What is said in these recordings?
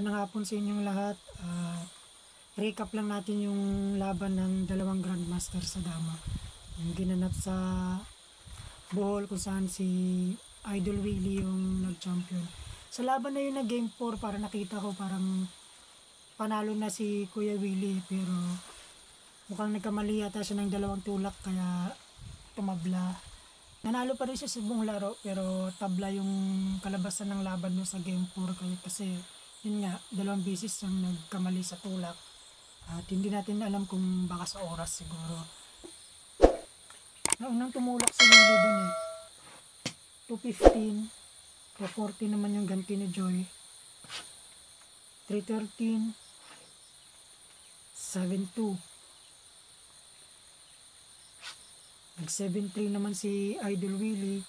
Magandang hapon sa inyong lahat. Recap lang natin yung laban ng dalawang Grandmaster sa Dama. Yung ginanap sa Bohol kung saan si Idol Willie yung nag-champion. Sa laban na yun na Game 4, para nakita ko parang panalo na si Kuya Willie, pero mukhang nagkamali yata siya ng dalawang tulak kaya tumabla. Nanalo pa rin siya sa buong laro pero tabla yung kalabasan ng laban mo sa Game 4 kasi yun nga, dalawang beses yung nagkamali sa tulak at hindi natin alam kung baka sa oras siguro. Naunang tumulak si Willie dun 215, 240 naman yung ganti ni Joy, 313, 72. Nag 7-3 naman si Idol Willie.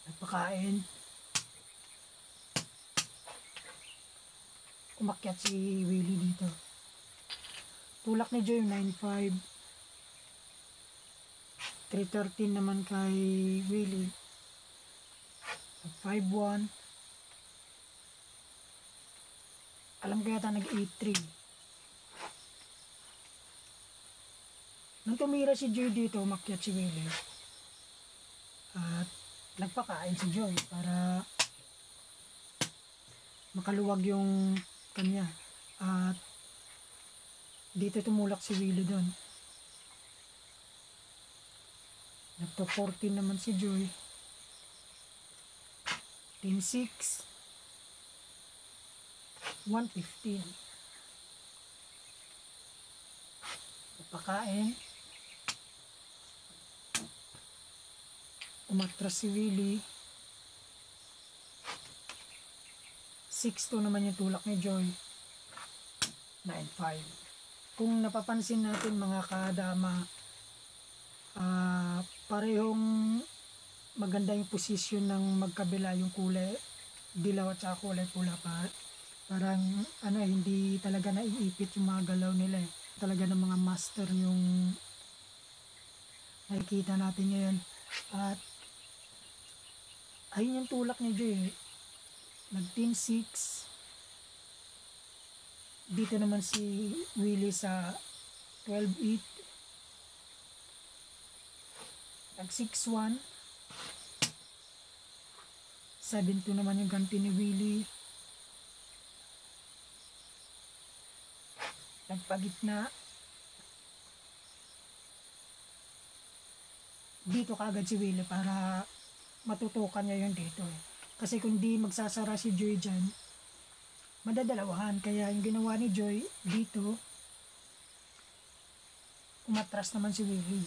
Nagpakain. Umakyat si Willie dito. Tulak ni Joy 9-5. 313 naman kay Willie. 5-1. Alam ko yata nag 8-3. Nung tumira si Joy dito, umakyat si Willie. At nagpakain si Joy para makaluwag yung kanya. At dito tumulak si Willie doon. Nagto 14 naman si Joy. 10-6. 115. Nagpakain. Umatras si Willie. 6-2 naman yung tulak ni Joy. 9-5. Kung napapansin natin mga kadama, parehong maganda yung posisyon ng magkabila, yung kulay dilaw at saka kulay pula pa. Parang hindi talaga naiipit yung mga galaw nila Talaga ng mga master yung nakikita natin ngayon. At ayun yung tulak ni Joy. Nag 10-6. Dito naman si Willie sa 12-8. Nag 6-1. 7-2 naman yung ganti ni Willie. Nagpagitna. Dito kaagad si Willie para matutukan niya yung dito Kasi kung di magsasara si Joy dyan, madadalawahan. Kaya yung ginawa ni Joy dito, umatras naman si Willie.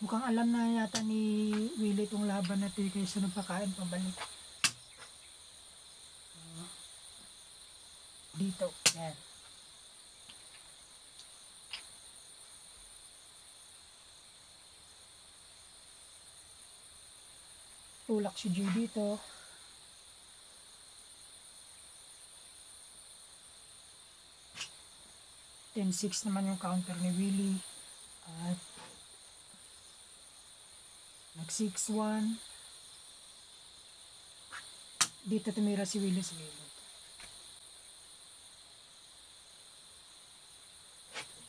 Mukhang alam na yata ni Willie itong laban na ito kaya siya nagpakain pabalik. Dito, yan. Tulak si Joy dito. Then 6 naman yung counter ni Willie. At nag 6-1. Dito tumira si Willie sa gilid.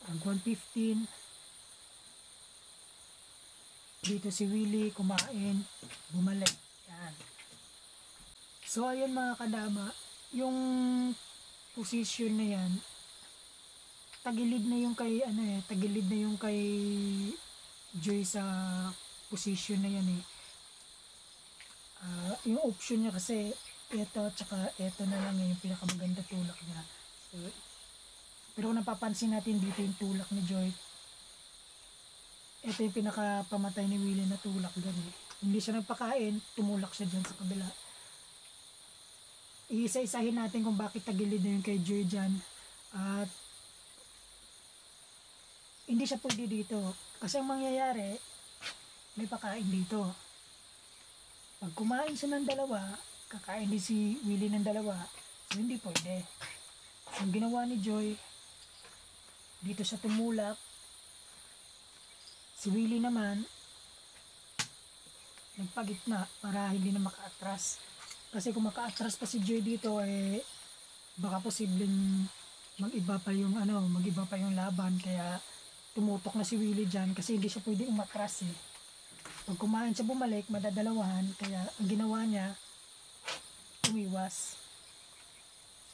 Ang 115. Dito si Willie kumain, bumalik. Yan. So ayun mga kadama, yung position na yan, tagilid na yung kay tagilid na yung kay Joy sa position na yan yung option niya kasi ito tsaka ito na lang yung pinakamaganda tulak niya. So, pero kung napapansin natin dito yung tulak ni Joy, ito yung pinakapamatay ni Willie na tulak dyan Hindi siya nagpakain, tumulak siya dyan sa kabila. Iisa-isahin natin kung bakit tagilid na yung kay Joy dyan. At hindi siya pwede dito. Kasi ang mangyayari, may pakain dito. Pag kumain siya ng dalawa, kakain din si Willie ng dalawa. So hindi pwede. So, ang ginawa ni Joy, dito siya tumulak. Si Willie naman, nagpagitna para hindi na maka-atras. Kasi kung maka-atras pa si Joy dito, baka posibleng mag-iba pa yung laban. Kaya tumutok na si Willie dyan kasi hindi siya pwede umatras eh. Pag kumain siya bumalik, madadalawahan. Kaya ang ginawa niya, umiwas.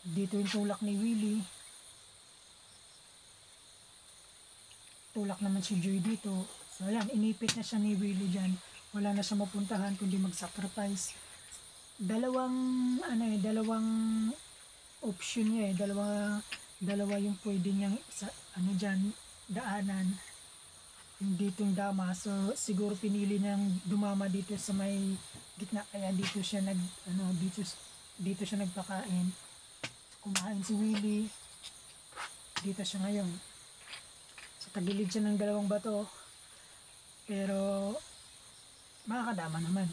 Dito yung tulak ni Willie. Tulak naman si Joy dito. So ayan, inipit na siya ni Willie dyan. Wala na siya mapuntahan kundi mag-sacrifice. Dalawang option niya eh. Dalawa yung pwede niyang daanan. Yung ditong dama. So siguro pinili niyang dumama dito sa may gitna. Kaya dito siya nagpakain. Kumain si Willie. Dito siya ngayon. Sa tagilid siya ng dalawang bato. Pero makakadama naman.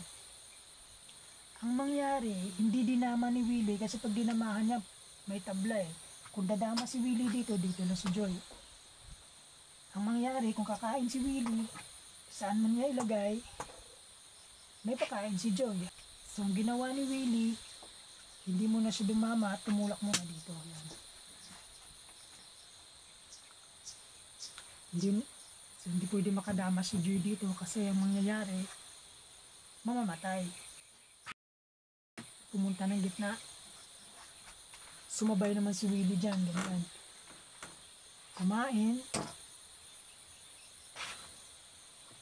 Ang mangyari, hindi dinama ni Willie kasi pag dinamahan niya, may tabla eh. Kung dadama si Willie dito na si Joy. Ang mangyari, kung kakain si Willie, saan man niya ilagay, may pakain si Joy. So, ang ginawa ni Willie, hindi mo na siya dumama at tumulak mo na dito. Yan. Hindi pwede makadama si Joy dito kasi ang mangyayari, mamamatay. Pumunta ng gitna. Sumabay naman si Willie dyan. Ganyan.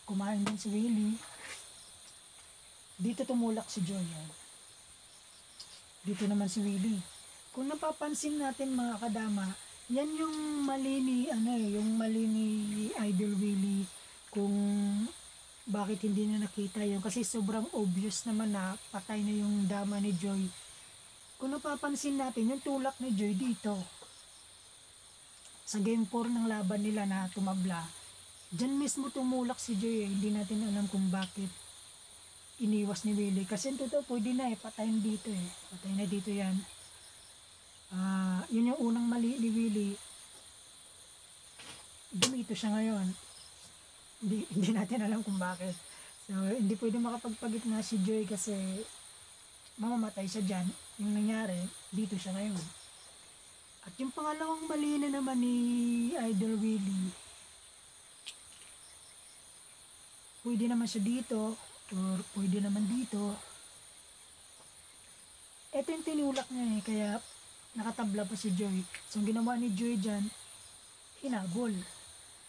Kumain din si Willie. Dito tumulak si Joy. Yan. Dito naman si Willie. Kung napapansin natin mga kadama, yan yung mali ni Idol Willie kung bakit hindi niya nakita yun. Kasi sobrang obvious naman na patay na yung dama ni Joy. Kung napapansin natin, yung tulak ni Joy dito. Sa game 4 ng laban nila na tumabla, dyan mismo tumulak si Joy. Hindi natin alam kung bakit iniwas ni Willie. Kasi totoo, pwede na patayin dito Patay na dito yan. Yun yung unang mali ni Willie. Dumito siya ngayon. Hindi natin alam kung bakit. So, hindi pwede makapagpagitna si Joy kasi mamamatay siya dyan. Yung nangyari, dito siya ngayon. At yung pangalawang mali na naman ni Idol Willie, pwede naman siya dito or pwede naman dito. Ito yung tinulak niya kaya nakatabla pa si Joy. So, ang ginawa ni Joy dyan, hinabol.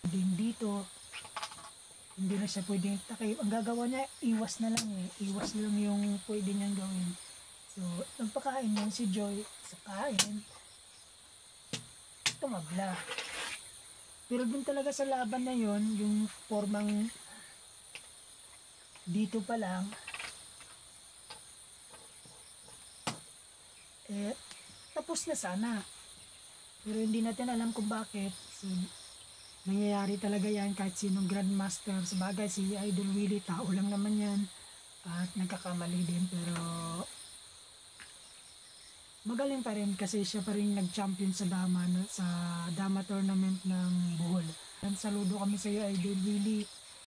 Din dito, hindi na siya pwedeng takay. Ang gagawa niya, iwas na lang Iwas lang yung pwede niyang gawin. So, nagpakain yan si Joy sa kain. Tumabla. Pero dun talaga sa laban na yon, yung formang dito pa lang, tapos na sana. Pero hindi natin alam kung bakit. So, nangyayari talaga yan kahit sinong Grandmaster. Sabagay si Idol Willie, tao lang naman yan. At nagkakamali din pero magaling pa rin kasi siya pa rin nag-champion sa Dama tournament ng Bohol. Saludo kami sa iyo Idol Willie.